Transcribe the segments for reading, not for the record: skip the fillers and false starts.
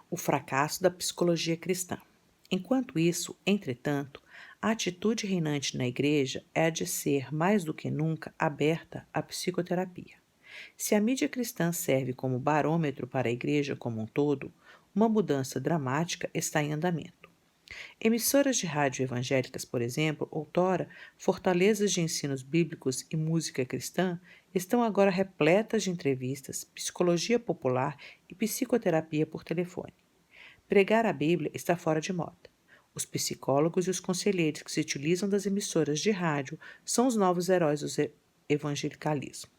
O fracasso da psicologia cristã. Enquanto isso, entretanto, a atitude reinante na Igreja é a de ser, mais do que nunca, aberta à psicoterapia. Se a mídia cristã serve como barômetro para a Igreja como um todo, uma mudança dramática está em andamento. Emissoras de rádio evangélicas, por exemplo, outrora fortalezas de ensinos bíblicos e música cristã, estão agora repletas de entrevistas, psicologia popular e psicoterapia por telefone. Pregar a Bíblia está fora de moda. Os psicólogos e os conselheiros que se utilizam das emissoras de rádio são os novos heróis do evangelicalismo.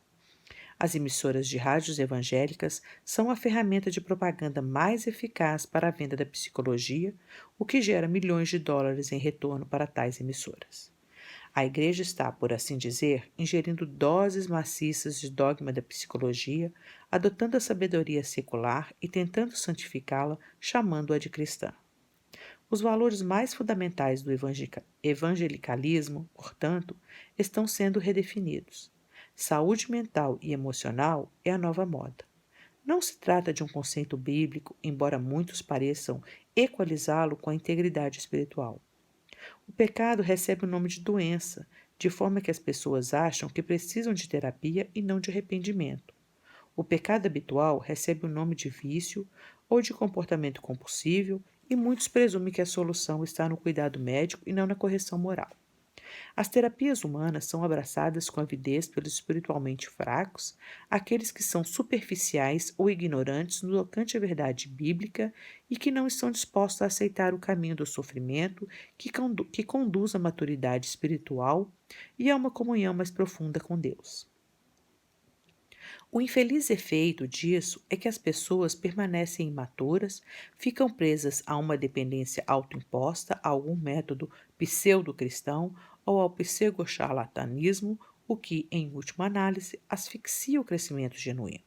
As emissoras de rádios evangélicas são a ferramenta de propaganda mais eficaz para a venda da psicologia, o que gera milhões de dólares em retorno para tais emissoras. A Igreja está, por assim dizer, ingerindo doses maciças de dogma da psicologia, adotando a sabedoria secular e tentando santificá-la, chamando-a de cristã. Os valores mais fundamentais do evangelicalismo, portanto, estão sendo redefinidos. Saúde mental e emocional é a nova moda. Não se trata de um conceito bíblico, embora muitos pareçam equalizá-lo com a integridade espiritual. O pecado recebe o nome de doença, de forma que as pessoas acham que precisam de terapia e não de arrependimento. O pecado habitual recebe o nome de vício ou de comportamento compulsível e muitos presumem que a solução está no cuidado médico e não na correção moral. As terapias humanas são abraçadas com avidez pelos espiritualmente fracos, aqueles que são superficiais ou ignorantes no tocante à verdade bíblica e que não estão dispostos a aceitar o caminho do sofrimento que conduz à maturidade espiritual e a uma comunhão mais profunda com Deus. O infeliz efeito disso é que as pessoas permanecem imaturas, ficam presas a uma dependência autoimposta, a algum método pseudo-cristão ou ao pseudo-charlatanismo, o que, em última análise, asfixia o crescimento genuíno.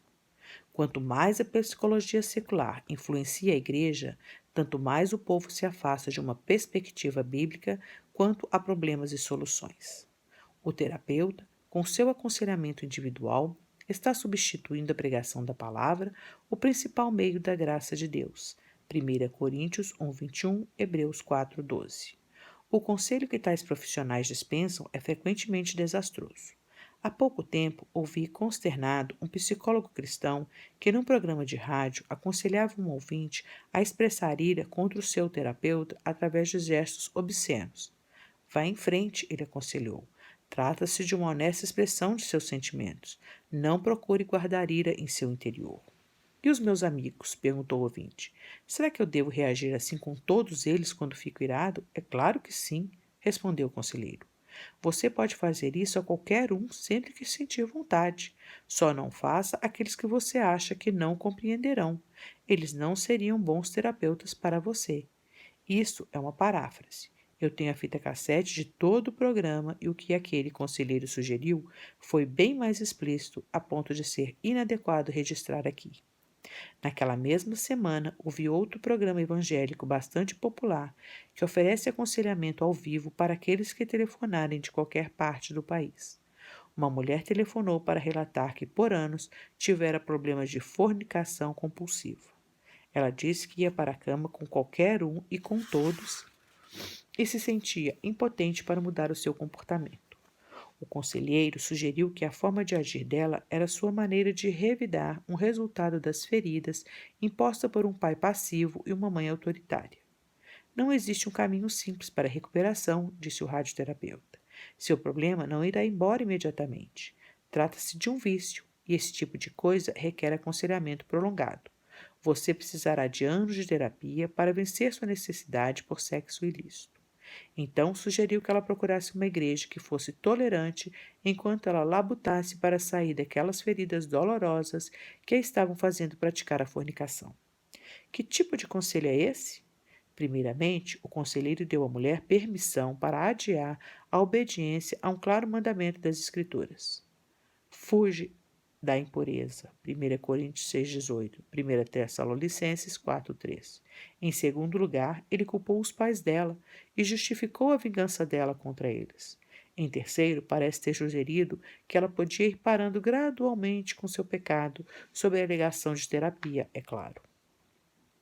Quanto mais a psicologia secular influencia a Igreja, tanto mais o povo se afasta de uma perspectiva bíblica quanto a problemas e soluções. O terapeuta, com seu aconselhamento individual, está substituindo a pregação da palavra, o principal meio da graça de Deus. 1 Coríntios 1:21, Hebreus 4:12. O conselho que tais profissionais dispensam é frequentemente desastroso. Há pouco tempo, ouvi consternado um psicólogo cristão que, num programa de rádio, aconselhava um ouvinte a expressar ira contra o seu terapeuta através de gestos obscenos. Vá em frente, ele aconselhou. Trata-se de uma honesta expressão de seus sentimentos. Não procure guardar ira em seu interior. E os meus amigos? Perguntou o ouvinte. Será que eu devo reagir assim com todos eles quando fico irado? É claro que sim, respondeu o conselheiro. Você pode fazer isso a qualquer um sempre que sentir vontade. Só não faça aqueles que você acha que não compreenderão. Eles não seriam bons terapeutas para você. Isso é uma paráfrase. Eu tenho a fita cassete de todo o programa e o que aquele conselheiro sugeriu foi bem mais explícito a ponto de ser inadequado registrar aqui. Naquela mesma semana, houve outro programa evangélico bastante popular que oferece aconselhamento ao vivo para aqueles que telefonarem de qualquer parte do país. Uma mulher telefonou para relatar que, por anos, tivera problemas de fornicação compulsiva. Ela disse que ia para a cama com qualquer um e com todos e se sentia impotente para mudar o seu comportamento. O conselheiro sugeriu que a forma de agir dela era sua maneira de revidar um resultado das feridas imposta por um pai passivo e uma mãe autoritária. Não existe um caminho simples para a recuperação, disse o radioterapeuta. Seu problema não irá embora imediatamente. Trata-se de um vício, e esse tipo de coisa requer aconselhamento prolongado. Você precisará de anos de terapia para vencer sua necessidade por sexo ilícito. Então sugeriu que ela procurasse uma igreja que fosse tolerante enquanto ela labutasse para sair daquelas feridas dolorosas que a estavam fazendo praticar a fornicação. Que tipo de conselho é esse? Primeiramente, o conselheiro deu à mulher permissão para adiar a obediência a um claro mandamento das Escrituras. Fuge da impureza. 1 Coríntios 6,18. 1 Tessalonicenses 4,3. Em segundo lugar, ele culpou os pais dela e justificou a vingança dela contra eles. Em terceiro, parece ter sugerido que ela podia ir parando gradualmente com seu pecado, sob a alegação de terapia, é claro.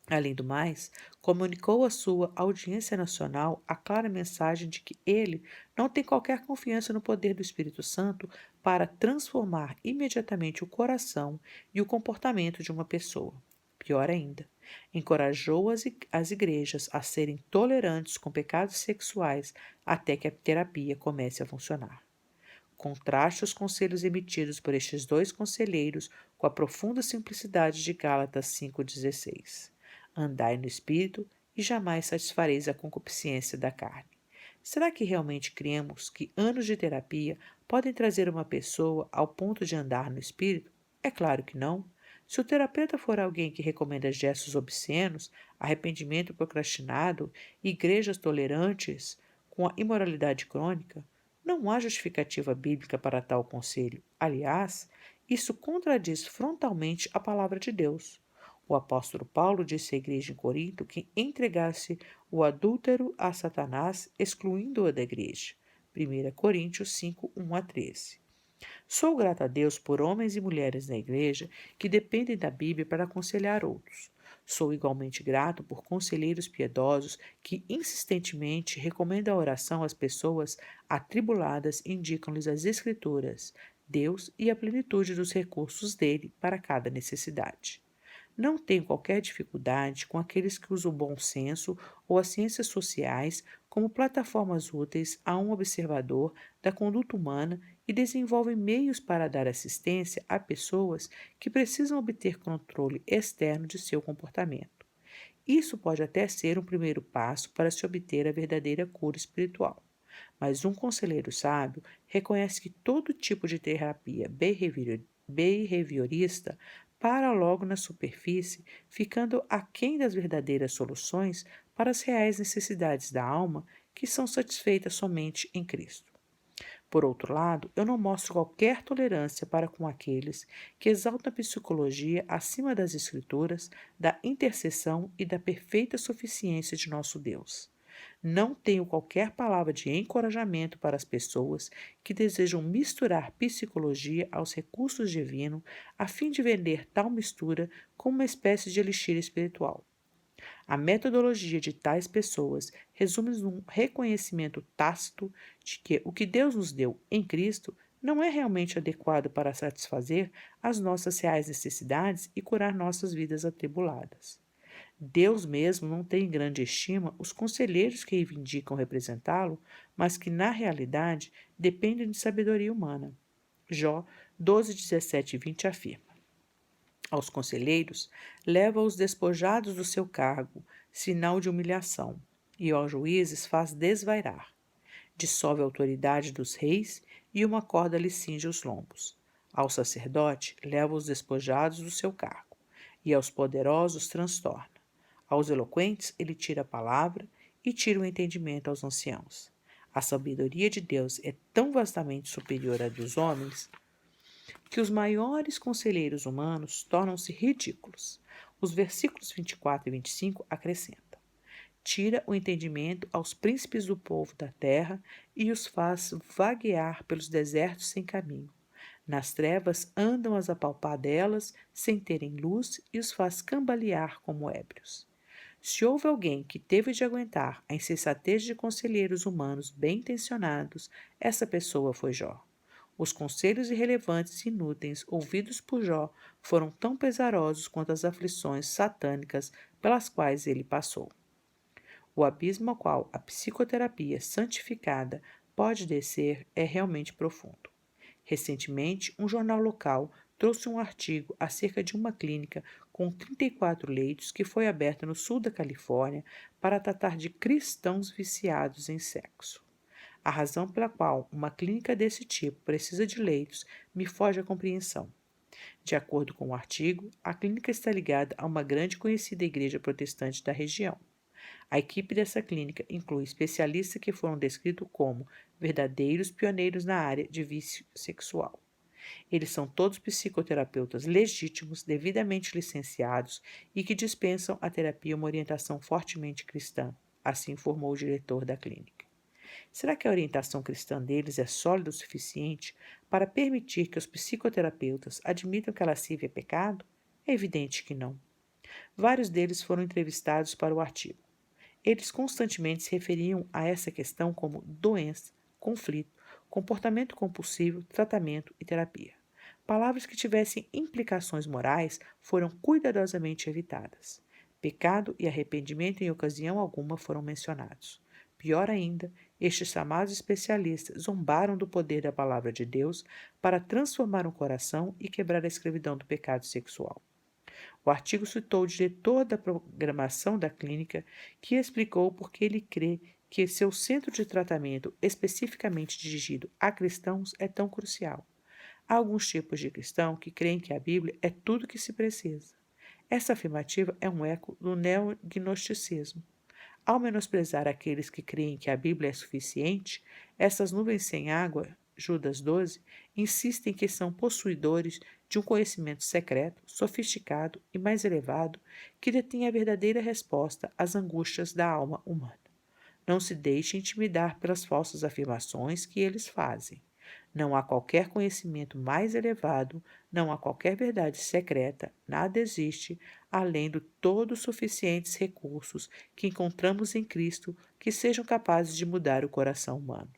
Além do mais, comunicou à sua audiência nacional a clara mensagem de que ele não tem qualquer confiança no poder do Espírito Santo para transformar imediatamente o coração e o comportamento de uma pessoa. Pior ainda, encorajou as igrejas a serem tolerantes com pecados sexuais até que a terapia comece a funcionar. Contraste os conselhos emitidos por estes dois conselheiros com a profunda simplicidade de Gálatas 5,16. Andai no Espírito e jamais satisfareis a concupiscência da carne. Será que realmente cremos que anos de terapia podem trazer uma pessoa ao ponto de andar no Espírito? É claro que não. Se o terapeuta for alguém que recomenda gestos obscenos, arrependimento procrastinado, igrejas tolerantes com a imoralidade crônica, não há justificativa bíblica para tal conselho. Aliás, isso contradiz frontalmente a palavra de Deus. O apóstolo Paulo disse à igreja em Corinto que entregasse o adúltero a Satanás, excluindo-o da igreja. 1 Coríntios 5, 1 a 13. Sou grato a Deus por homens e mulheres na igreja que dependem da Bíblia para aconselhar outros. Sou igualmente grato por conselheiros piedosos que insistentemente recomendam a oração às pessoas atribuladas e indicam-lhes as Escrituras, Deus e a plenitude dos recursos dele para cada necessidade. Não tenho qualquer dificuldade com aqueles que usam o bom senso ou as ciências sociais como plataformas úteis a um observador da conduta humana e desenvolvem meios para dar assistência a pessoas que precisam obter controle externo de seu comportamento. Isso pode até ser um primeiro passo para se obter a verdadeira cura espiritual. Mas um conselheiro sábio reconhece que todo tipo de terapia behaviorista para logo na superfície, ficando aquém das verdadeiras soluções para as reais necessidades da alma que são satisfeitas somente em Cristo. Por outro lado, eu não mostro qualquer tolerância para com aqueles que exaltam a psicologia acima das Escrituras, da intercessão e da perfeita suficiência de nosso Deus. Não tenho qualquer palavra de encorajamento para as pessoas que desejam misturar psicologia aos recursos divinos a fim de vender tal mistura como uma espécie de elixir espiritual. A metodologia de tais pessoas resume-se num reconhecimento tácito de que o que Deus nos deu em Cristo não é realmente adequado para satisfazer as nossas reais necessidades e curar nossas vidas atribuladas. Deus mesmo não tem em grande estima os conselheiros que reivindicam representá-lo, mas que, na realidade, dependem de sabedoria humana. Jó 12, 17 e 20 afirma: aos conselheiros, leva os despojados do seu cargo, sinal de humilhação, e aos juízes faz desvairar. Dissolve a autoridade dos reis e uma corda lhe cinge os lombos. Ao sacerdote, leva os despojados do seu cargo, e aos poderosos transtorna. Aos eloquentes, ele tira a palavra e tira o entendimento aos anciãos. A sabedoria de Deus é tão vastamente superior à dos homens que os maiores conselheiros humanos tornam-se ridículos. Os versículos 24 e 25 acrescentam: tira o entendimento aos príncipes do povo da terra e os faz vaguear pelos desertos sem caminho. Nas trevas andam as apalpadelas sem terem luz e os faz cambalear como ébrios. Se houve alguém que teve de aguentar a insensatez de conselheiros humanos bem-intencionados, essa pessoa foi Jó. Os conselhos irrelevantes e inúteis ouvidos por Jó foram tão pesarosos quanto as aflições satânicas pelas quais ele passou. O abismo ao qual a psicoterapia santificada pode descer é realmente profundo. Recentemente, um jornal local trouxe um artigo acerca de uma clínica com 34 leitos que foi aberta no sul da Califórnia para tratar de cristãos viciados em sexo. A razão pela qual uma clínica desse tipo precisa de leitos me foge à compreensão. De acordo com o artigo, a clínica está ligada a uma grande e conhecida igreja protestante da região. A equipe dessa clínica inclui especialistas que foram descritos como verdadeiros pioneiros na área de vício sexual. Eles são todos psicoterapeutas legítimos, devidamente licenciados e que dispensam à terapia uma orientação fortemente cristã, assim informou o diretor da clínica. Será que a orientação cristã deles é sólida o suficiente para permitir que os psicoterapeutas admitam que a lascívia é pecado? É evidente que não. Vários deles foram entrevistados para o artigo. Eles constantemente se referiam a essa questão como doença, conflito, comportamento compulsivo, tratamento e terapia. Palavras que tivessem implicações morais foram cuidadosamente evitadas. Pecado e arrependimento em ocasião alguma foram mencionados. Pior ainda, estes chamados especialistas zombaram do poder da palavra de Deus para transformar um coração e quebrar a escravidão do pecado sexual. O artigo citou o diretor da programação da clínica, que explicou por que ele crê que seu centro de tratamento, especificamente dirigido a cristãos, é tão crucial. Há alguns tipos de cristão que creem que a Bíblia é tudo o que se precisa. Essa afirmativa é um eco do neognosticismo. Ao menosprezar aqueles que creem que a Bíblia é suficiente, essas nuvens sem água, Judas 12, insistem que são possuidores de um conhecimento secreto, sofisticado e mais elevado que detém a verdadeira resposta às angústias da alma humana. Não se deixe intimidar pelas falsas afirmações que eles fazem. Não há qualquer conhecimento mais elevado, não há qualquer verdade secreta, nada existe, além de todos suficientes recursos que encontramos em Cristo que sejam capazes de mudar o coração humano.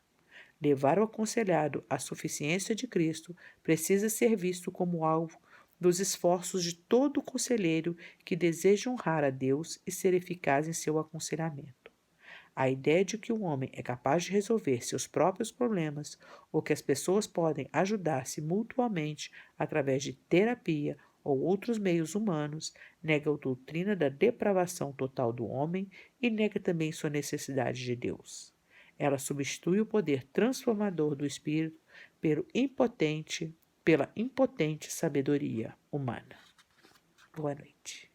Levar o aconselhado à suficiência de Cristo precisa ser visto como alvo dos esforços de todo conselheiro que deseja honrar a Deus e ser eficaz em seu aconselhamento. A ideia de que o homem é capaz de resolver seus próprios problemas ou que as pessoas podem ajudar-se mutuamente através de terapia ou outros meios humanos nega a doutrina da depravação total do homem e nega também sua necessidade de Deus. Ela substitui o poder transformador do Espírito pela impotente sabedoria humana. Boa noite.